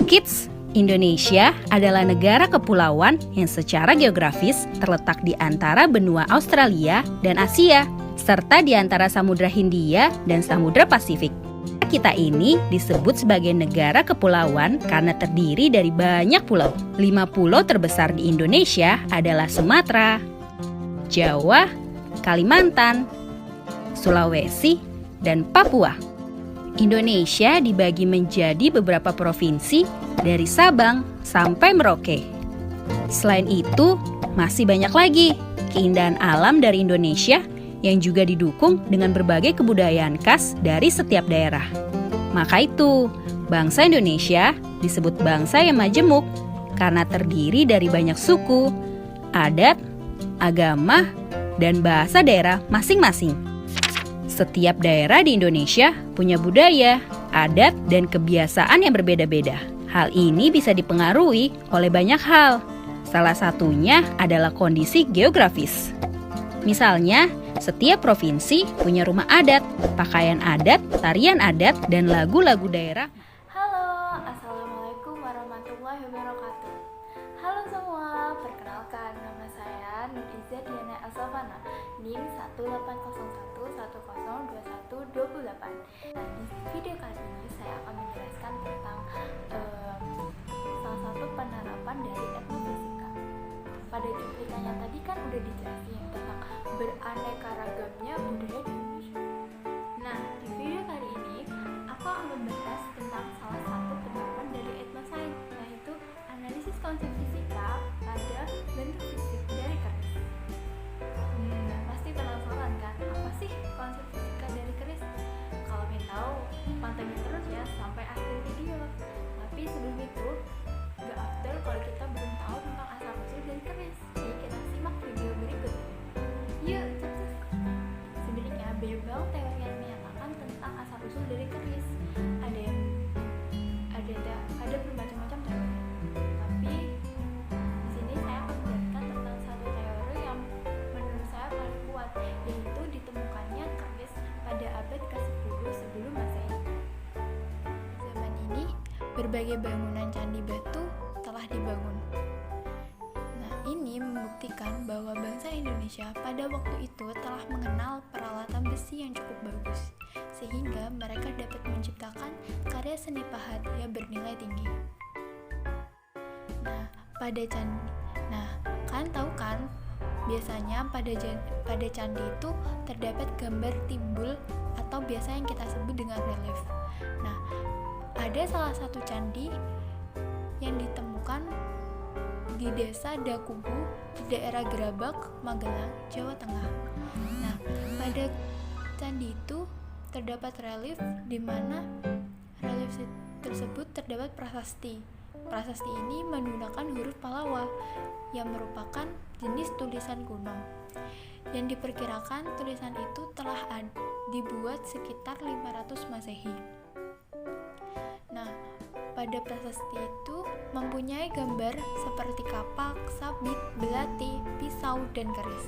Kids, Indonesia adalah negara kepulauan yang secara geografis terletak di antara benua Australia dan Asia, serta di antara Samudra Hindia dan Samudra Pasifik. Kita ini disebut sebagai negara kepulauan karena terdiri dari banyak pulau. 5 pulau terbesar di Indonesia adalah Sumatera, Jawa, Kalimantan, Sulawesi, dan Papua. Indonesia dibagi menjadi beberapa provinsi dari Sabang sampai Merauke. Selain itu, masih banyak lagi keindahan alam dari Indonesia yang juga didukung dengan berbagai kebudayaan khas dari setiap daerah. Maka itu, bangsa Indonesia disebut bangsa yang majemuk karena terdiri dari banyak suku, adat, agama, dan bahasa daerah masing-masing. Setiap daerah di Indonesia punya budaya, adat, dan kebiasaan yang berbeda-beda. Hal ini bisa dipengaruhi oleh banyak hal. Salah satunya adalah kondisi geografis. Misalnya, setiap provinsi punya rumah adat, pakaian adat, tarian adat, dan lagu-lagu daerah. Halo, Assalamualaikum warahmatullahi wabarakatuh. Halo semua, perkenalkan nama saya Nuriza Diana Asafana, NIM 18011012128. Nah, di video kali ini saya akan menjelaskan tentang salah satu penerapan dari etnofisika. Pada cuplikannya tadi kan udah dijelasin tentang beraneka ragamnya budaya di Indonesia. Nah, di video kali ini aku akan membahas tentang salah satu penerapan dari etnosains, yaitu analisis konsep fisika pada bentuk fisik dari keris. Nah, pasti penasaran kan, apa sih konsep fisika dari keris? Kalau ingin tahu, pantengin terus ya sampai akhir video. Tapi sebelum itu, gak afdol kalau kita belum tahu tentang asal-usul dari keris. Jadi kita simak video berikut. Yuk, sukses! Sebenarnya banyak banget teori yang menyatakan tentang asal-usul dari keris. Ada bermacam-macam teori. Tapi di sini saya akan menjelaskan tentang satu teori yang menurut saya paling kuat, yaitu ditemukannya keris pada abad ke-10 sebelum Masehi. Zaman ini, berbagai bangunan candi batu telah dibangun. Nah, ini membuktikan bahwa bangsa Indonesia pada waktu itu telah mengenal peralatan besi yang cukup bagus, sehingga mereka dapat menciptakan karya seni pahat yang bernilai tinggi. Nah, kalian tahu kan, biasanya pada candi itu terdapat gambar timbul atau biasa yang kita sebut dengan relief. Nah, ada salah satu candi yang ditemukan di desa Dakubu, di daerah Gerabak, Magelang, Jawa Tengah. Nah, pada candi itu terdapat relief di mana relief tersebut terdapat prasasti. Prasasti ini menggunakan huruf Pallawa yang merupakan jenis tulisan kuno. Dan diperkirakan tulisan itu telah dibuat sekitar 500 Masehi. Nah, pada prasasti itu mempunyai gambar seperti kapak, sabit, belati, pisau, dan keris.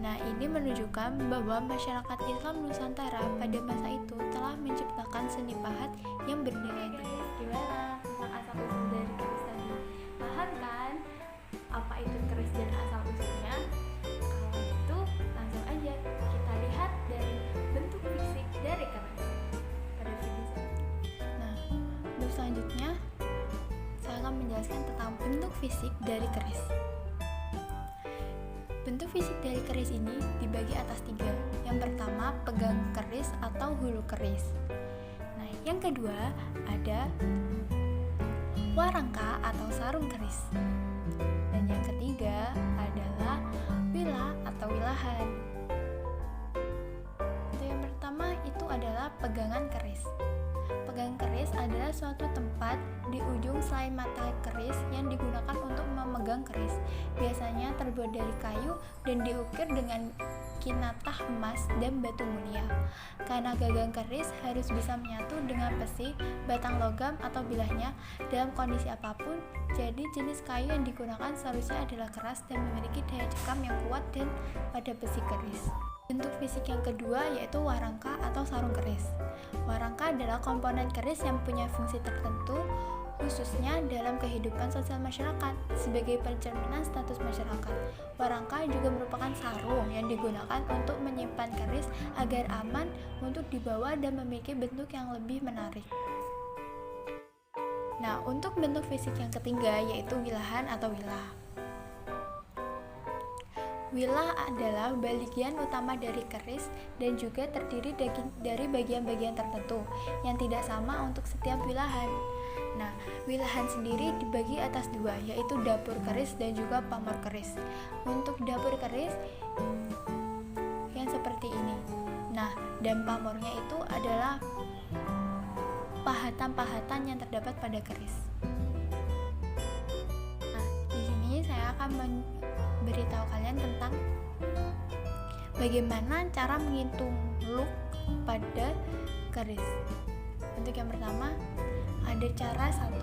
Nah, ini menunjukkan bahwa masyarakat Islam Nusantara pada masa itu telah menciptakan seni pahat yang bernilai tinggi. Gimana tentang asal-usul dari keris tadi? Paham kan apa itu keris dan asal-usulnya? Kalau gitu, langsung aja kita lihat dari bentuk fisik dari keris pada video selanjutnya. Nah, selanjutnya saya akan menjelaskan tentang bentuk fisik dari keris. Bentuk fisik dari keris ini dibagi atas 3. Yang pertama, pegang keris atau hulu keris. Nah, yang kedua ada warangka atau sarung keris. Dan yang ketiga adalah wila atau wilahan. Untuk yang pertama itu adalah pegangan keris. Pegangan keris adalah suatu tempat di ujung selai mata keris yang digunakan untuk memegang keris. Biasanya terbuat dari kayu dan diukir dengan kinatah emas dan batu mulia. Karena gagang keris harus bisa menyatu dengan besi, batang logam atau bilahnya dalam kondisi apapun, jadi jenis kayu yang digunakan seharusnya adalah keras dan memiliki daya cekam yang kuat dan pada besi keris. Bentuk fisik yang kedua yaitu warangka atau sarung keris. Warangka adalah komponen keris yang punya fungsi tertentu khususnya dalam kehidupan sosial masyarakat. Sebagai pencerminan status masyarakat, warangka juga merupakan sarung yang digunakan untuk menyimpan keris agar aman untuk dibawa dan memiliki bentuk yang lebih menarik. Nah, untuk bentuk fisik yang ketiga yaitu wilahan atau wilah. Wilah adalah bagian utama dari keris dan juga terdiri dari bagian-bagian tertentu yang tidak sama untuk setiap wilahan. Nah, wilahan sendiri dibagi atas dua, yaitu dapur keris dan juga pamor keris. Untuk dapur keris yang seperti ini. Nah, dan pamornya itu adalah pahatan-pahatan yang terdapat pada keris. Nah, di sini saya akan beritahu kalian tentang bagaimana cara menghitung look pada keris. Untuk yang pertama, ada cara satu.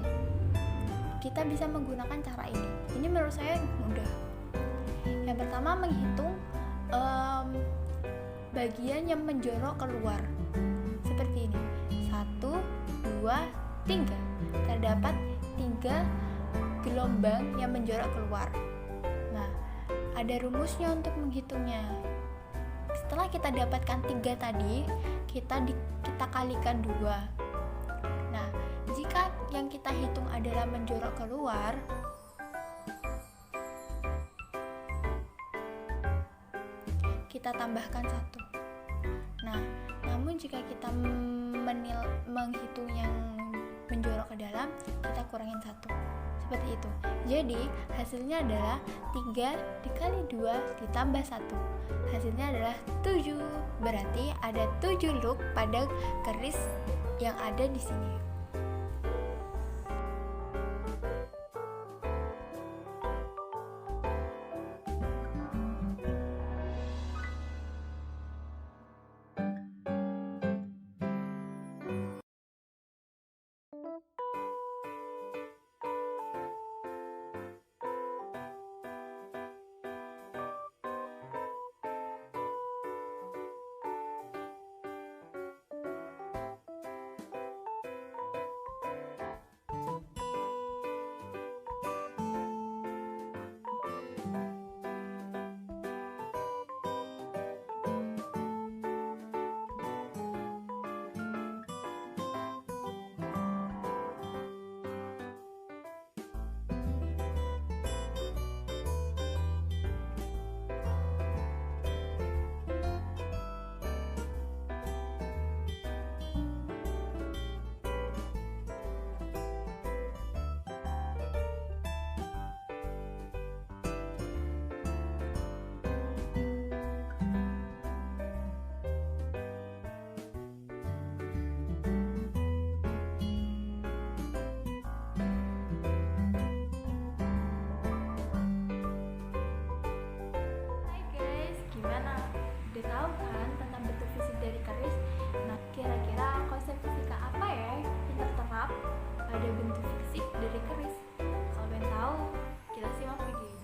Kita bisa menggunakan cara ini. Ini menurut saya mudah. Yang pertama, menghitung bagian yang menjorok keluar. Seperti ini. 1, 2, 3. Terdapat 3 gelombang yang menjorok keluar. Ada rumusnya untuk menghitungnya. Setelah kita dapatkan 3 tadi, kita kalikan 2. Nah, jika yang kita hitung adalah menjorok keluar, kita tambahkan 1. Nah, namun jika kita menghitung yang menjorok ke dalam, kita kurangin 1. Seperti itu. Jadi hasilnya adalah 3 dikali 2 ditambah 1. Hasilnya adalah 7. Berarti ada 7 look pada keris yang ada di sini.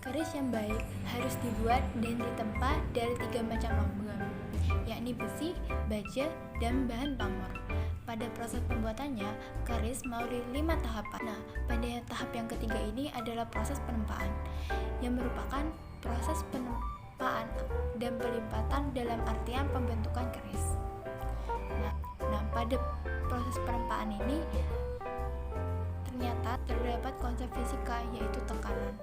Keris yang baik harus dibuat dan ditempa dari 3 macam logam, yakni besi, baja, dan bahan pamor. Pada proses pembuatannya, keris melalui 5 tahapan. Nah, pada tahap yang ketiga ini adalah proses penempaan, yang merupakan proses penempaan dan pelipatan dalam artian pembentukan keris. Nah, pada proses penempaan ini ternyata terdapat konsep fisika, yaitu tekanan,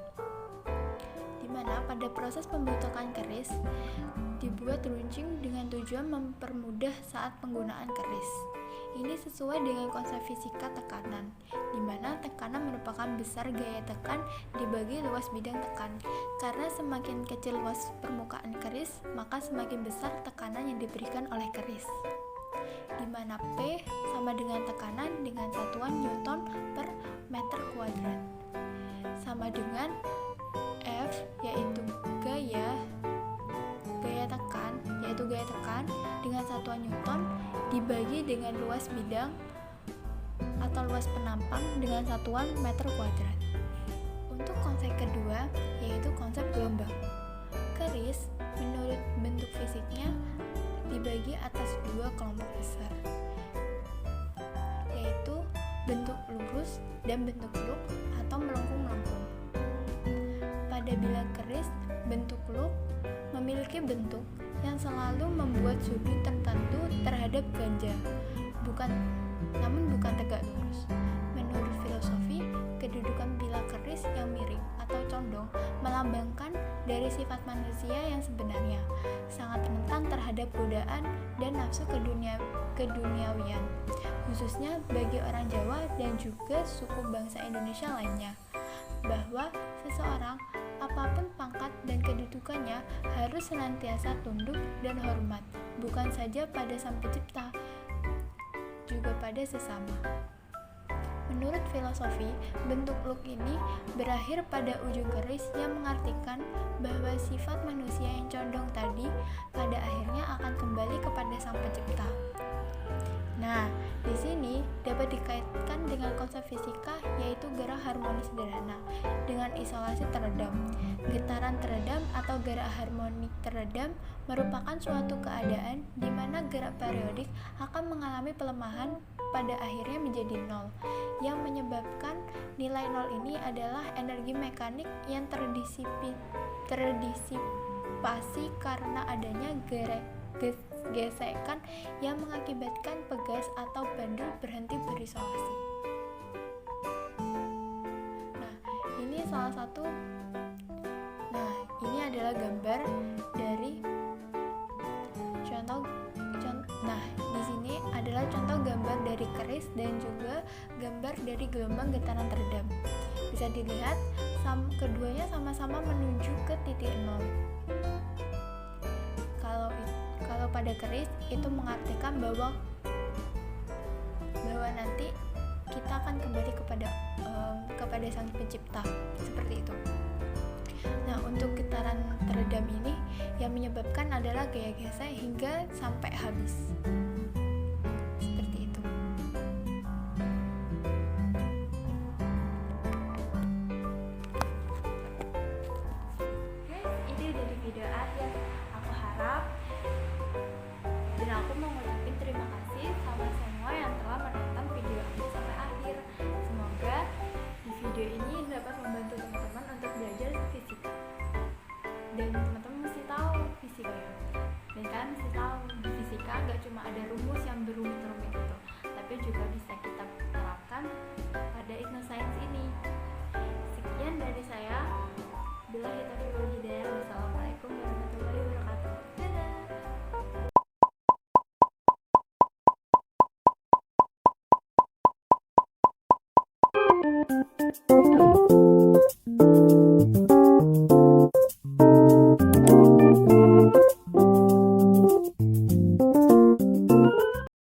di mana pada proses pembentukan keris dibuat runcing dengan tujuan mempermudah saat penggunaan keris. Ini sesuai dengan konsep fisika tekanan, di mana tekanan merupakan besar gaya tekan dibagi luas bidang tekan. Karena semakin kecil luas permukaan keris, maka semakin besar tekanan yang diberikan oleh keris, di mana P sama dengan tekanan dengan satuan Newton per meter kuadrat, sama dengan F yaitu gaya tekan dengan satuan Newton dibagi dengan luas bidang atau luas penampang dengan satuan meter kuadrat. Untuk konsep kedua yaitu konsep gelombang. Keris menurut bentuk fisiknya dibagi atas 2 kelompok besar, yaitu bentuk lurus dan bentuk loop atau melengkung-melengkung. Pada bila keris, bentuk loop memiliki bentuk yang selalu membuat sudut tertentu terhadap ganja, namun bukan tegak lurus. Menurut filosofi, kedudukan bila keris yang miring atau condong melambangkan dari sifat manusia yang sebenarnya, sangat rentan terhadap godaan dan nafsu keduniawian, khususnya bagi orang Jawa dan juga suku bangsa Indonesia lainnya, bahwa seseorang apapun pangkat dan kedudukannya harus senantiasa tunduk dan hormat, bukan saja pada Sang Pencipta, juga pada sesama. Menurut filosofi, bentuk loop ini berakhir pada ujung keris yang mengartikan bahwa sifat manusia yang condong tadi pada akhirnya akan kembali kepada Sang Pencipta. Nah, di sini dapat dikaitkan dengan konsep fisika, yaitu gerak harmonis sederhana dengan isolasi teredam. Getaran teredam atau gerak harmonik teredam merupakan suatu keadaan di mana gerak periodik akan mengalami pelemahan pada akhirnya menjadi nol. Yang menyebabkan nilai nol ini adalah energi mekanik yang terdisipasi karena adanya gesekan yang mengakibatkan pegas atau bandul berhenti berisolasi. Ini adalah gambar dari di sini adalah contoh gambar dari keris dan juga gambar dari gelombang getaran teredam. Bisa dilihat keduanya sama-sama menuju ke titik nol. Kalau pada keris itu mengartikan bahwa nanti kita akan kembali kepada Sang Pencipta, seperti itu. Nah, untuk getaran teredam ini yang menyebabkan adalah gaya gesek hingga sampai habis. Seperti itu. Ini udah di video akhir. Aku harap dan aku mau ngucapin terima kasih sama semua yang telah menonton video ini sampai akhir. Semoga di video ini dapat membantu teman-teman untuk belajar fisika. Dan teman-teman mesti tahu fisika ya. Dan kalian mesti tahu di fisika gak cuma ada rumus yang berumit-rumit itu, tapi juga bisa kita terapkan pada sains ini. Sekian dari saya. Billahi taufiq wal hidayah. Wassalamualaikum warahmatullahi wabarakatuh. Dadah.